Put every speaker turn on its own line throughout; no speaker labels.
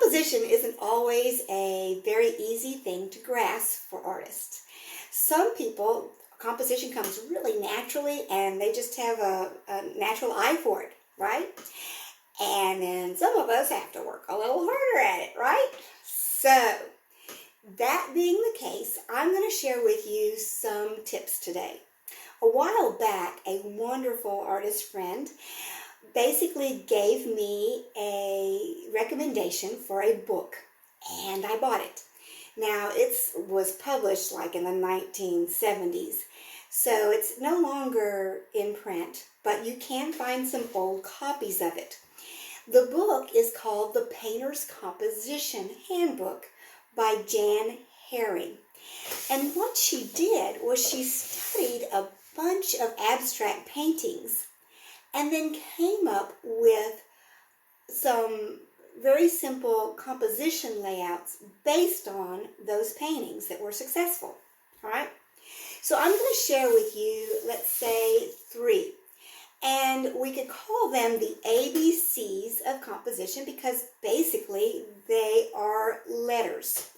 Composition isn't always a very easy thing to grasp for artists. Some people, composition comes really naturally and they just have a natural eye for it, right? And then some of us have to work a little harder at it, right? So, that being the case, I'm going to share with you some tips today. A while back, a wonderful artist friend basically gave me a recommendation for a book, and I bought it. Now, it was published like in the 1970s, so it's no longer in print, but you can find some old copies of it. The book is called The Painter's Composition Handbook by Jan Herring. And what she did was she studied a bunch of abstract paintings and then came up with some very simple composition layouts based on those paintings that were successful. All right? So I'm going to share with you, let's say, 3. And we could call them the ABCs of composition because basically they are letters.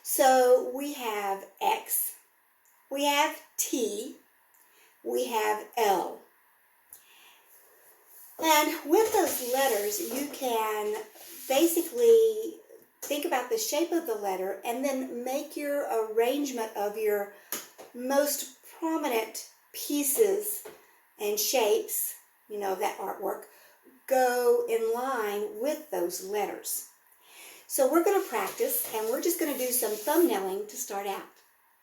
So we have X, we have T, we have L. And with those letters, you can basically think about the shape of the letter and then make your arrangement of your most prominent pieces and shapes, that artwork, go in line with those letters. So we're going to practice, and we're just going to do some thumbnailing to start out.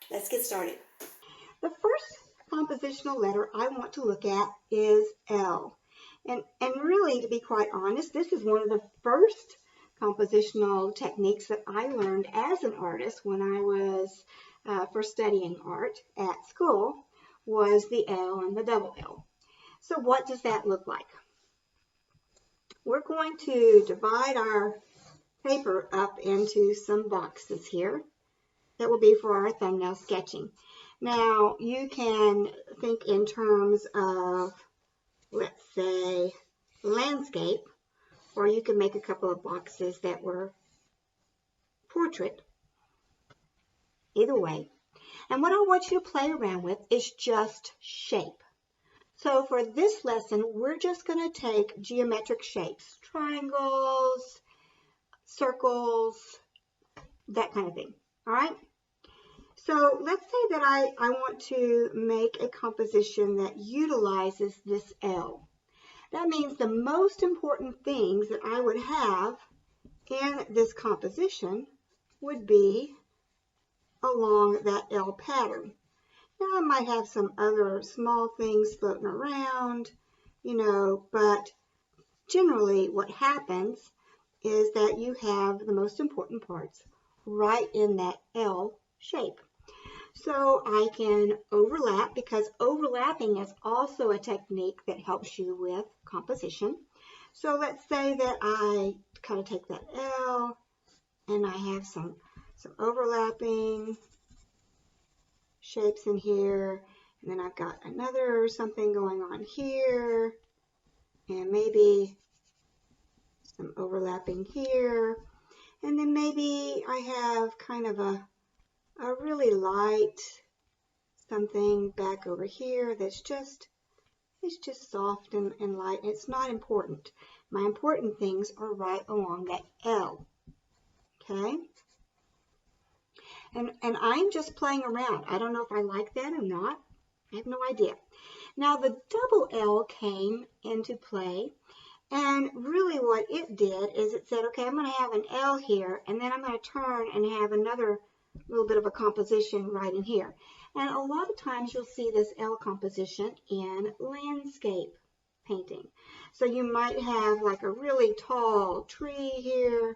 Let's get started. The first compositional letter I want to look at is L. And really, to be quite honest, this is one of the first compositional techniques that I learned as an artist when I was first studying art at school, was the L and the double L. So what does that look like? We're going to divide our paper up into some boxes here that will be for our thumbnail sketching. Now, you can think in terms of, let's say, landscape, or you can make a couple of boxes that were portrait. Either way. And what I want you to play around with is just shape. So for this lesson, we're just going to take geometric shapes, triangles, circles, that kind of thing. All right? So let's say that I want to make a composition that utilizes this L. That means the most important things that I would have in this composition would be along that L pattern. Now I might have some other small things floating around, but generally what happens is that you have the most important parts right in that L shape. So I can overlap, because overlapping is also a technique that helps you with composition. So let's say that I kind of take that L and I have some overlapping shapes in here, and then I've got another something going on here, and maybe some overlapping here, and then maybe I have kind of a really light something back over here that's just soft and light. It's not important. My important things are right along that L. Okay? And I'm just playing around. I don't know if I like that or not. I have no idea. Now the double L came into play, and really what it did is it said, okay, I'm going to have an L here, and then I'm going to turn and have another little bit of a composition right in here. And a lot of times you'll see this L composition in landscape painting. So you might have like a really tall tree here.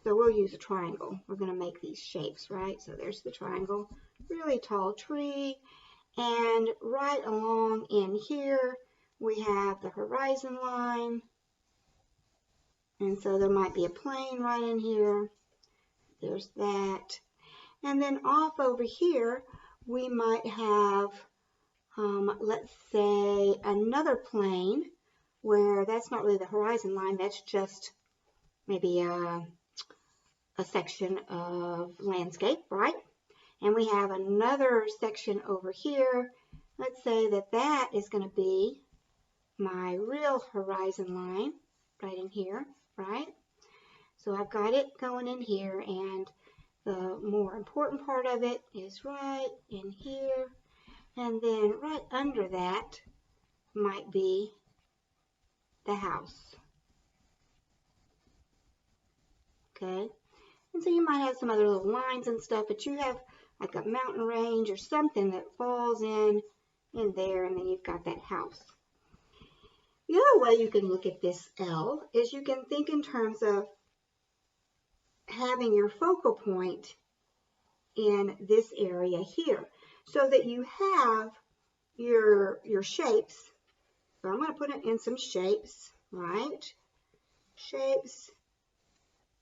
So we'll use a triangle. We're going to make these shapes, right? So there's the triangle, really tall tree. And right along in here, we have the horizon line. And so there might be a plane right in here. There's that. And then off over here, we might have, let's say, another plane where that's not really the horizon line. That's just
maybe a section of landscape, right? And we have another section over here. Let's say that that is going to be my real horizon line right in here, right? So I've got it going in here, and the more important part of it is right in here. And then right under that might be the house. Okay? And so you might have some other little lines and stuff, but you have like a mountain range or something that falls in there, and then you've got that house. The other way you can look at this L is you can think in terms of having your focal point in this area here, so that you have your shapes. So I'm going to put it in some shapes, right? Shapes.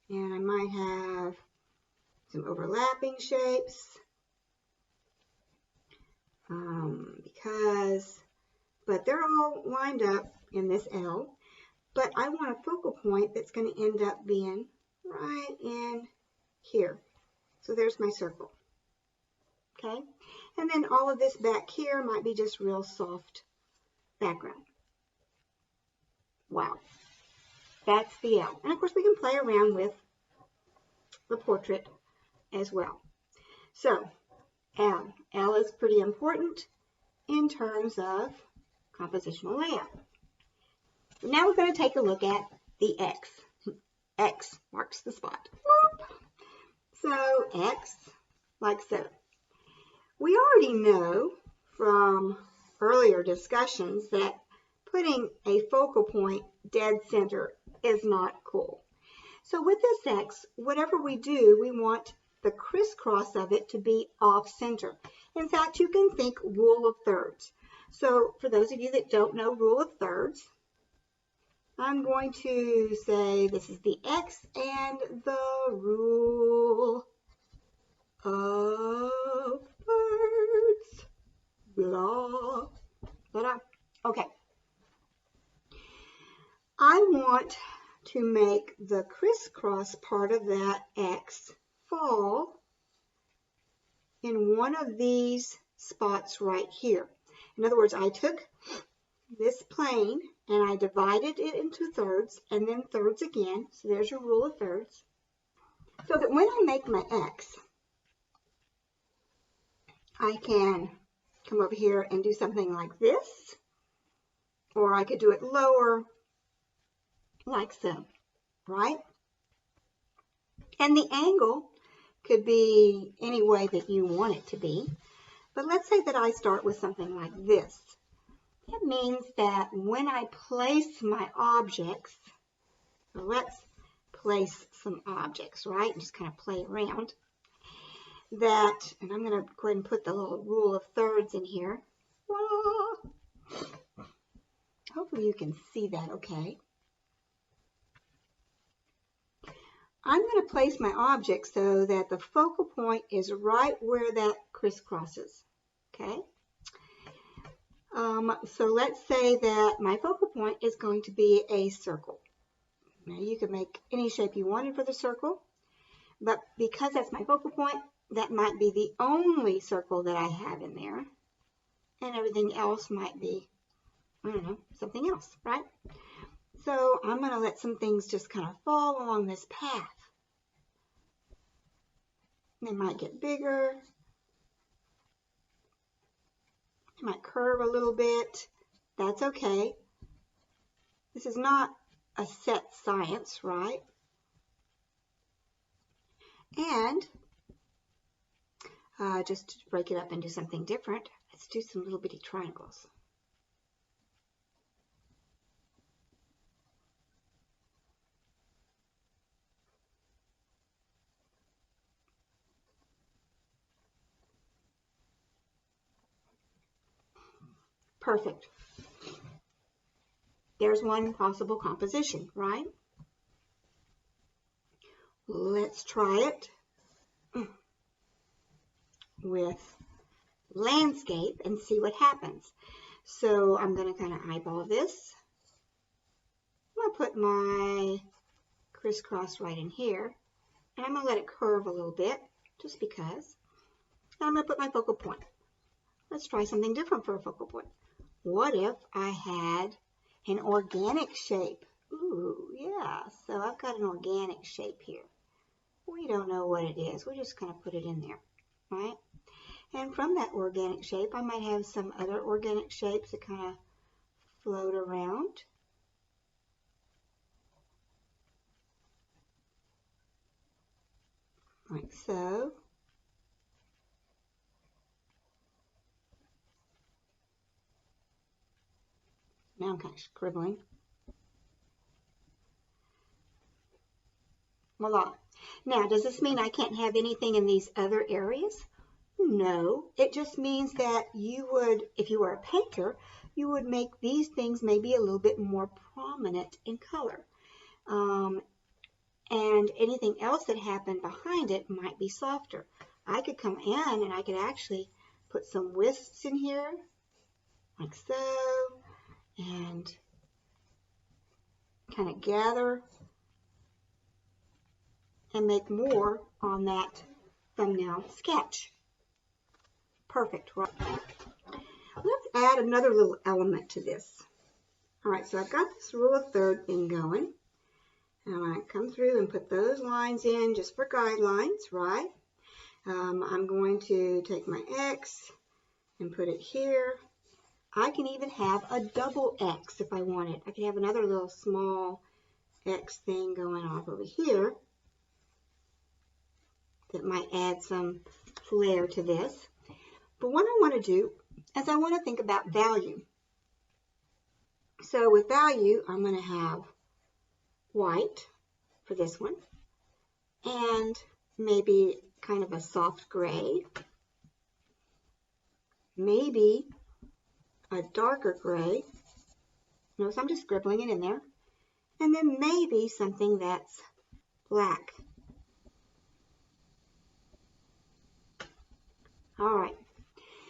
And I might have some overlapping shapes but they're all lined up in this L. But I want a focal point that's going to end up being right in here. So there's my circle. Okay? And then all of this back here might be just real soft background. Wow. That's the L. And of course we can play around with the portrait as well. So L. L is pretty important in terms of compositional layout. Now we're going to take a look at the X. X marks the spot. So X, like so. We already know from earlier discussions that putting a focal point dead center is not cool. So with this X, whatever we do, we want the crisscross of it to be off center. In fact, you can think rule of thirds. So for those of you that don't know rule of thirds, I'm going to say this is the X and the rule of thirds. Blah, blah. Okay. I want to make the crisscross part of that X fall in one of these spots right here. In other words, I took this plane and I divided it into thirds and then thirds again. So there's your rule of thirds. So that when I make my X, I can come over here and do something like this, or I could do it lower like so, right? And the angle could be any way that you want it to be. But let's say that I start with something like this. That means that when I place my objects, so let's place some objects, right? Just kind of play around. That, and I'm going to go ahead and put the little rule of thirds in here. Hopefully you can see that okay. I'm going to place my object so that the focal point is right where that crisscrosses, okay? So let's say that my focal point is going to be a circle. Now you can make any shape you wanted for the circle, but because that's my focal point, that might be the only circle that I have in there, and everything else might be, I don't know, something else, right? So I'm going to let some things just kind of fall along this path. They might get bigger. They might curve a little bit. That's okay. This is not a set science, right? And just to break it up and do something different, let's do some little bitty triangles. Perfect. There's one possible composition, right? Let's try it with landscape and see what happens. So I'm going to kind of eyeball this. I'm going to put my crisscross right in here. And I'm going to let it curve a little bit, just because. And I'm going to put my focal point. Let's try something different for a focal point. What if I had an organic shape? Ooh, yeah. So I've got an organic shape here. We don't know what it is. We're just going to put it in there, right? And from that organic shape, I might have some other organic shapes that kind of float around. Like so. Now I'm kind of scribbling. Voila. Now, does this mean I can't have anything in these other areas? No. It just means that you would, if you were a painter, you would make these things maybe a little bit more prominent in color. And anything else that happened behind it might be softer. I could come in and I could actually put some wisps in here, like so, and kind of gather and make more on that thumbnail sketch. Perfect, right? Let's add another little element to this. All right, so I've got this rule of third thing going. And I come through and put those lines in just for guidelines, right? I'm going to take my X and put it here. I can even have a double X if I wanted. I could have another little small X thing going off over here that might add some flair to this. But what I want to do is I want to think about value. So with value, I'm going to have white for this one, and maybe kind of a soft gray, maybe a darker gray. Notice I'm just scribbling it in there, and then maybe something that's black. All right,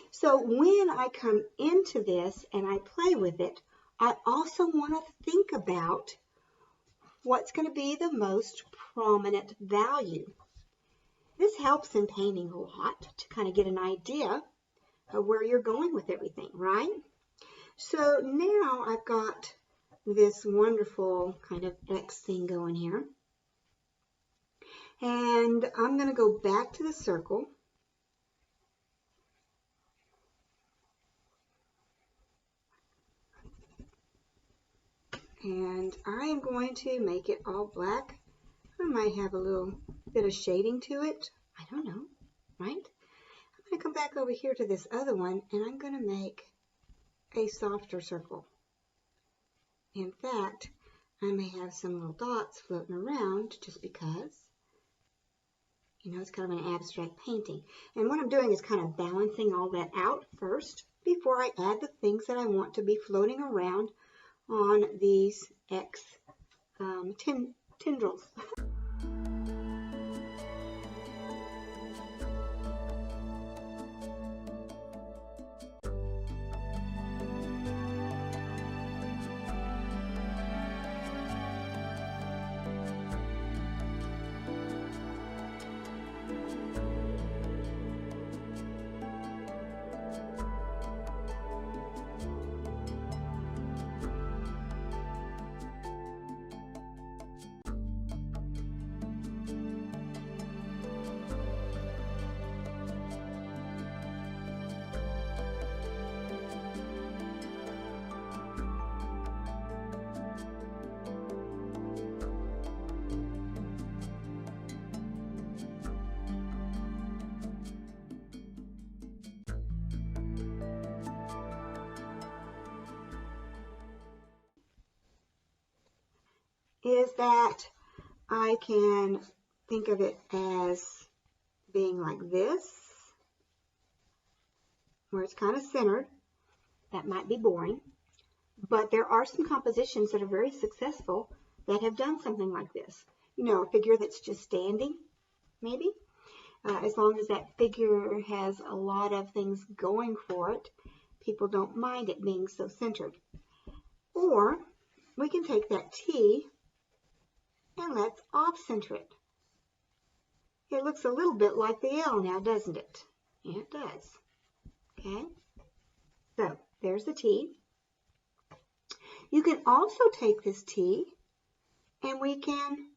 so when I come into this and I play with it, I also want to think about what's going to be the most prominent value. This helps in painting a lot to kind of get an idea of where you're going with everything, right? So now I've got this wonderful kind of X thing going here. And I'm going to go back to the circle. And I am going to make it all black. I might have a little bit of shading to it. I don't know, right? I'm going to come back over here to this other one, and I'm going to make a softer circle. In fact, I may have some little dots floating around just because, you know, it's kind of an abstract painting. And what I'm doing is kind of balancing all that out first before I add the things that I want to be floating around on these X tendrils. Is that I can think of it as being like this, where it's kind of centered. That might be boring, but there are some compositions that are very successful that have done something like this. You know, a figure that's just standing, maybe. As long as that figure has a lot of things going for it, people don't mind it being so centered. Or we can take that T and let's off-center it. It looks a little bit like the L now, doesn't it? Yeah, it does. Okay, so there's the T. You can also take this T and we can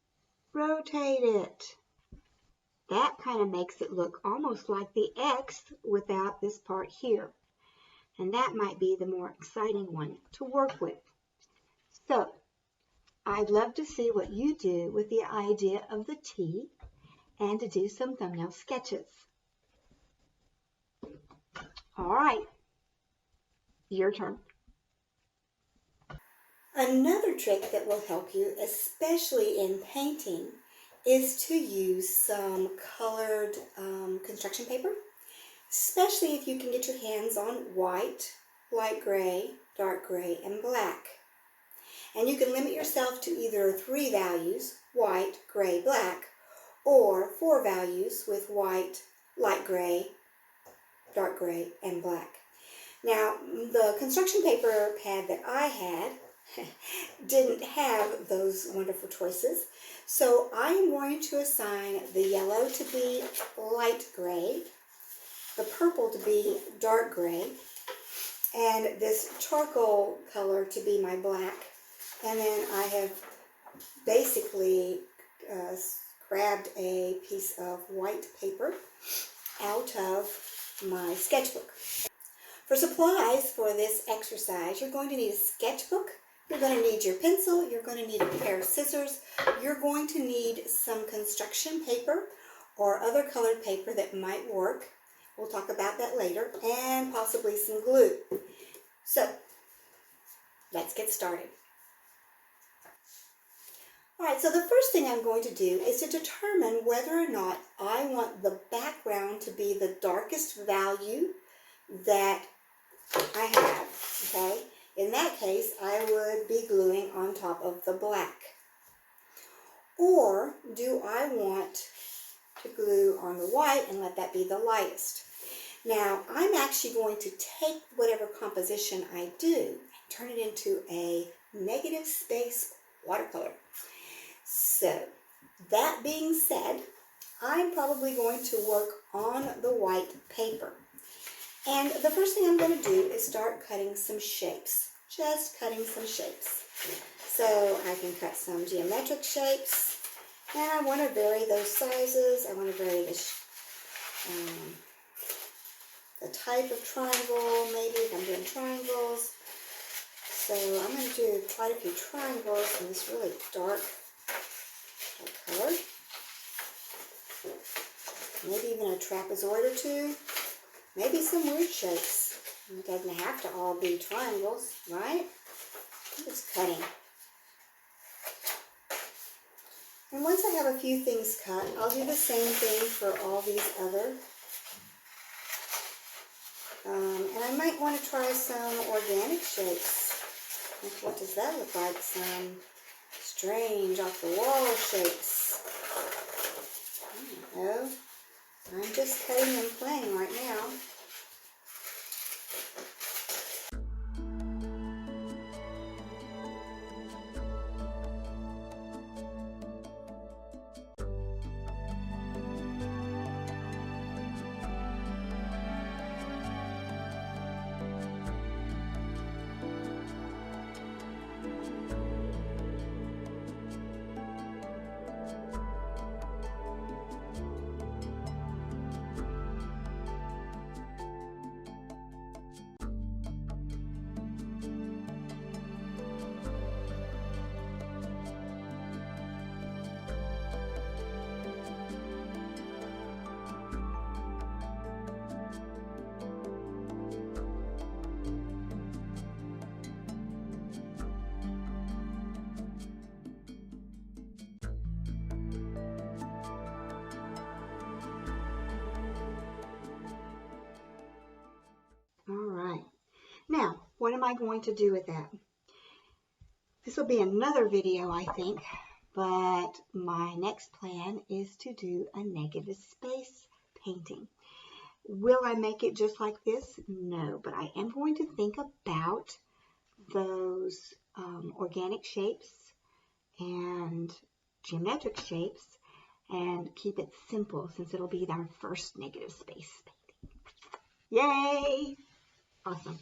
rotate it. That kind of makes it look almost like the X without this part here. And that might be the more exciting one to work with. So, I'd love to see what you do with the idea of the T and to do some thumbnail sketches. All right, your turn.
Another trick that will help you, especially in painting, is to use some colored construction paper, especially if you can get your hands on white, light gray, dark gray, and black. And you can limit yourself to either 3 values, white, gray, black, or 4 values with white, light gray, dark gray, and black. Now, the construction paper pad that I had didn't have those wonderful choices, so I am going to assign the yellow to be light gray, the purple to be dark gray, and this charcoal color to be my black. And then I have basically grabbed a piece of white paper out of my sketchbook. For supplies for this exercise, you're going to need a sketchbook, you're going to need your pencil, you're going to need a pair of scissors, you're going to need some construction paper or other colored paper that might work. We'll talk about that later, and possibly some glue. So, let's get started. Alright, so the first thing I'm going to do is to determine whether or not I want the background to be the darkest value that I have, okay? In that case, I would be gluing on top of the black. Or do I want to glue on the white and let that be the lightest? Now, I'm actually going to take whatever composition I do and turn it into a negative space watercolor. So, that being said, I'm probably going to work on the white paper. And the first thing I'm going to do is start cutting some shapes. Just cutting some shapes. So I can cut some geometric shapes. And I want to vary those sizes. I want to vary the type of triangle, maybe if I'm doing triangles. So I'm going to do quite a few triangles in this really dark color. Maybe even a trapezoid or two. Maybe some weird shapes. It doesn't have to all be triangles, right? I'm just cutting. And once I have a few things cut, I'll do the same thing for all these other. And I might want to try some organic shapes. Like, what does that look like? Some strange off-the-wall shapes. I don't know. I'm just cutting and playing right now. Now, what am I going to do with that? This will be another video, I think, but my next plan is to do a negative space painting. Will I make it just like this? No, but I am going to think about those organic shapes and
geometric shapes and keep it simple since it'll be our first negative space. Yay! Awesome.